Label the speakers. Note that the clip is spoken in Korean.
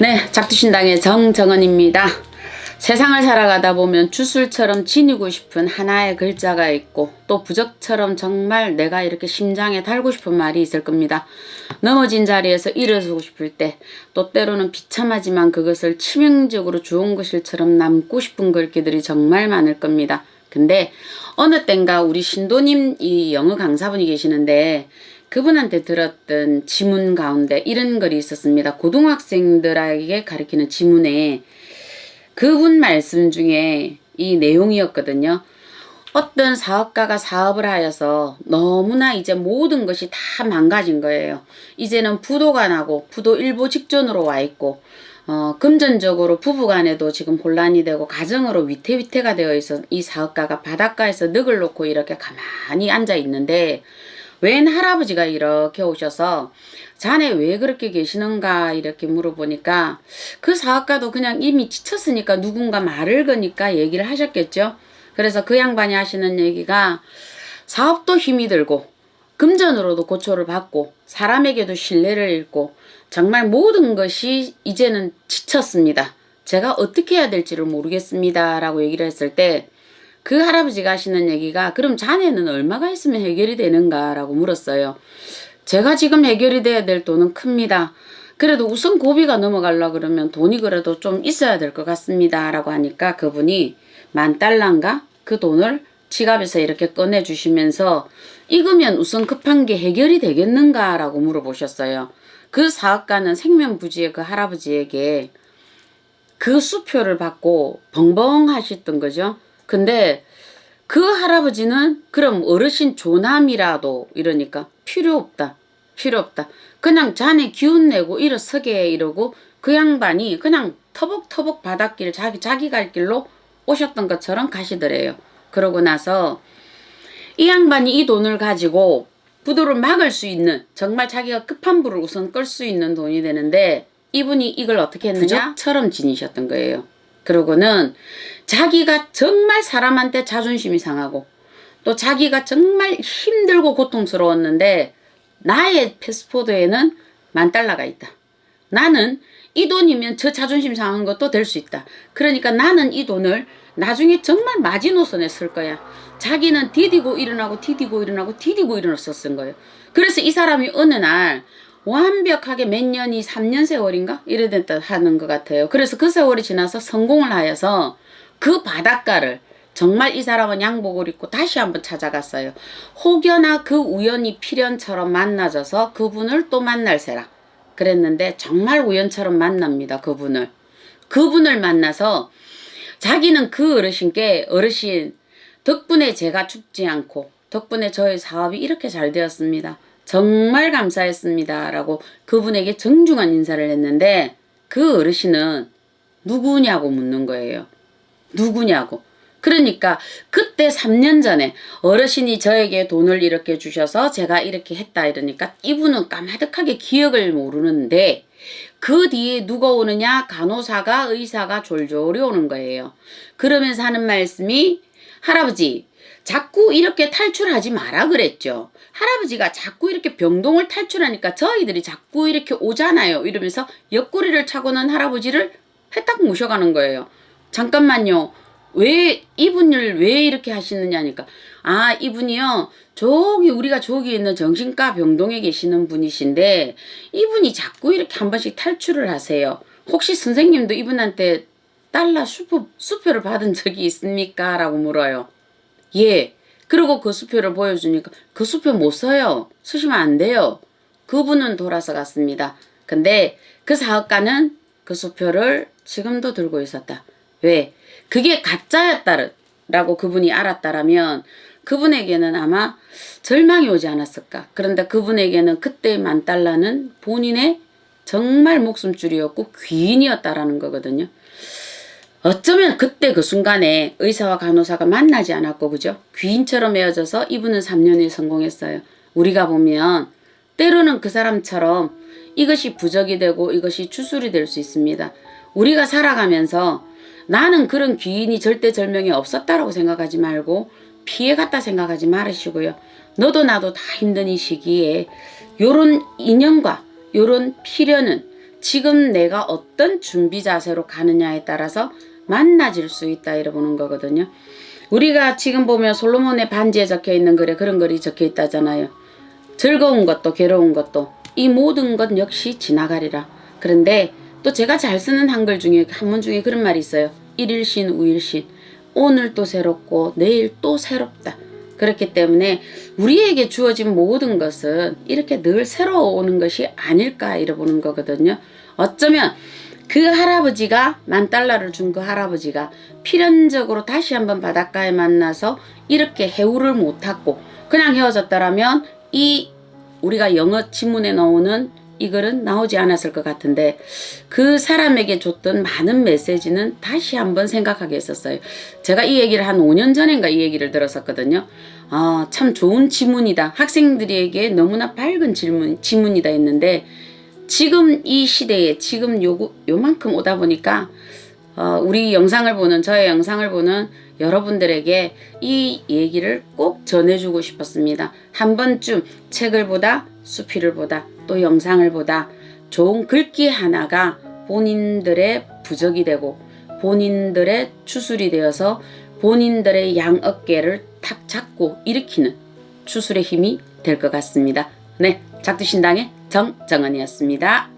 Speaker 1: 네, 작두신당의 정정은입니다. 세상을 살아가다 보면 주술처럼 지니고 싶은 하나의 글자가 있고 또 부적처럼 정말 내가 이렇게 심장에 달고 싶은 말이 있을 겁니다. 넘어진 자리에서 일어서고 싶을 때, 또 때로는 비참하지만 그것을 치명적으로 좋은 것일처럼 남고 싶은 글귀들이 정말 많을 겁니다. 근데 어느 땐가 우리 신도님 이 영어 강사분이 계시는데 그분한테 들었던 지문 가운데 이런 글이 있었습니다. 고등학생들에게 가르치는 지문에 그분 말씀 중에 이 내용이었거든요. 어떤 사업가가 사업을 하여서 너무나 이제 모든 것이 다 망가진 거예요. 이제는 부도가 나고 부도 일보 직전으로 와 있고 금전적으로 부부간에도 지금 혼란이 되고 가정으로 위태위태가 되어 있어 이 사업가가 바닷가에서 늑을 놓고 이렇게 가만히 앉아 있는데 웬 할아버지가 이렇게 오셔서 자네 왜 그렇게 계시는가 이렇게 물어보니까 그 사업가도 그냥 이미 지쳤으니까 누군가 말을 거니까 얘기를 하셨겠죠. 그래서 그 양반이 하시는 얘기가 사업도 힘이 들고 금전으로도 고초를 받고 사람에게도 신뢰를 잃고 정말 모든 것이 이제는 지쳤습니다. 제가 어떻게 해야 될지를 모르겠습니다 라고 얘기를 했을 때 그 할아버지가 하시는 얘기가 그럼 자네는 얼마가 있으면 해결이 되는가 라고 물었어요. 제가 지금 해결이 돼야 될 돈은 큽니다. 그래도 우선 고비가 넘어가려고 그러면 돈이 그래도 좀 있어야 될 것 같습니다 라고 하니까 그분이 $10,000인가 그 돈을 지갑에서 이렇게 꺼내 주시면서 이거면 우선 급한 게 해결이 되겠는가 라고 물어보셨어요. 그 사업가는 생면부지의 그 할아버지에게 그 수표를 받고 벙벙하셨던 거죠. 근데 그 할아버지는 그럼 어르신 조남이라도 이러니까 필요 없다. 그냥 자네 기운 내고 일어서게 이러고 그 양반이 그냥 터벅터벅 바닷길 자기 갈 길로 오셨던 것처럼 가시더래요. 그러고 나서 이 양반이 이 돈을 가지고 부도를 막을 수 있는 정말 자기가 급한 불을 우선 끌 수 있는 돈이 되는데 이분이 이걸 어떻게 했느냐? 부적처럼 지니셨던 거예요. 그러고는 자기가 정말 사람한테 자존심이 상하고 또 자기가 정말 힘들고 고통스러웠는데 나의 패스포드에는 $10,000가 있다. 나는 이 돈이면 저 자존심 상한 것도 될 수 있다. 그러니까 나는 이 돈을 나중에 정말 마지노선에 쓸 거야. 자기는 디디고 일어나고 디디고 일어나서 쓴 거예요. 그래서 이 사람이 어느 날 완벽하게 몇 년이 3년 세월인가? 이래 됐다 하는 것 같아요. 그래서 그 세월이 지나서 성공을 하여서 그 바닷가를 정말 이 사람은 양복을 입고 다시 한번 찾아갔어요. 혹여나 그 우연히 필연처럼 만나져서 그분을 또 만날세라. 그랬는데 정말 우연처럼 만납니다. 그분을 만나서 자기는 그 어르신께 어르신 덕분에 제가 죽지 않고 덕분에 저희 사업이 이렇게 잘 되었습니다. 정말 감사했습니다 라고 그분에게 정중한 인사를 했는데 그 어르신은 누구냐고 묻는 거예요. 누구냐고. 그러니까 그때 3년 전에 어르신이 저에게 돈을 이렇게 주셔서 제가 이렇게 했다 이러니까 이분은 까마득하게 기억을 모르는데 그 뒤에 누가 오느냐? 간호사가 의사가 졸졸이 오는 거예요. 그러면서 하는 말씀이 할아버지 자꾸 이렇게 탈출하지 마라 그랬죠. 할아버지가 자꾸 이렇게 병동을 탈출하니까 저희들이 자꾸 이렇게 오잖아요. 이러면서 옆구리를 차고는 할아버지를 해딱 모셔가는 거예요. 잠깐만요. 왜 이분을 왜 이렇게 하시느냐니까 아 이분이요 우리가 저기 있는 정신과 병동에 계시는 분이신데 이분이 자꾸 이렇게 한 번씩 탈출을 하세요. 혹시 선생님도 이분한테 달러 수표를 받은 적이 있습니까? 라고 물어요. 예. 그리고 그 수표를 보여주니까 그 수표 못 써요. 쓰시면 안 돼요. 그분은 돌아서 갔습니다. 근데 그 사업가는 그 수표를 지금도 들고 있었다. 왜? 그게 가짜였다라고 그분이 알았다라면 그분에게는 아마 절망이 오지 않았을까. 그런데 그분에게는 그때 $10,000는 본인의 정말 목숨줄이었고 귀인이었다라는 거거든요. 어쩌면 그때 그 순간에 의사와 간호사가 만나지 않았고 그죠? 귀인처럼 헤어져서 이분은 3년에 성공했어요. 우리가 보면 때로는 그 사람처럼 이것이 부적이 되고 이것이 주술이 될 수 있습니다. 우리가 살아가면서 나는 그런 귀인이 절대절명이 없었다라고 생각하지 말고 피해갔다 생각하지 말으시고요. 너도 나도 다 힘든 이 시기에 요런 인연과 요런 필연은 지금 내가 어떤 준비 자세로 가느냐에 따라서 만나질 수 있다 이러보는 거거든요. 우리가 지금 보면 솔로몬의 반지에 적혀 있는 글에 그런 글이 적혀 있다잖아요. 즐거운 것도 괴로운 것도 이 모든 것 역시 지나가리라. 그런데 또 제가 잘 쓰는 한글 중에 한문 중에 그런 말이 있어요. 일일신 우일신. 오늘 또 새롭고 내일 또 새롭다. 그렇기 때문에 우리에게 주어진 모든 것은 이렇게 늘 새로워오는 것이 아닐까 이러보는 거거든요. 어쩌면 그 할아버지가 $10,000를 준 그 할아버지가 필연적으로 다시 한번 바닷가에 만나서 이렇게 해우를 못하고 그냥 헤어졌다라면 이 우리가 영어 지문에 나오는 이 글은 나오지 않았을 것 같은데 그 사람에게 줬던 많은 메시지는 다시 한번 생각하게 했었어요. 제가 이 얘기를 한 5년 전인가 이 얘기를 들었었거든요. 참 좋은 지문이다. 학생들에게 너무나 밝은 지문이다 했는데 지금 이 시대에 지금 요만큼 오다 보니까 우리 영상을 보는 저의 영상을 보는 여러분들에게 이 얘기를 꼭 전해주고 싶었습니다. 한 번쯤 책을 보다 수필을 보다 또 영상을 보다 좋은 글귀 하나가 본인들의 부적이 되고 본인들의 추술이 되어서 본인들의 양 어깨를 탁 잡고 일으키는 추술의 힘이 될 것 같습니다. 네, 작두신당의 정정은이었습니다.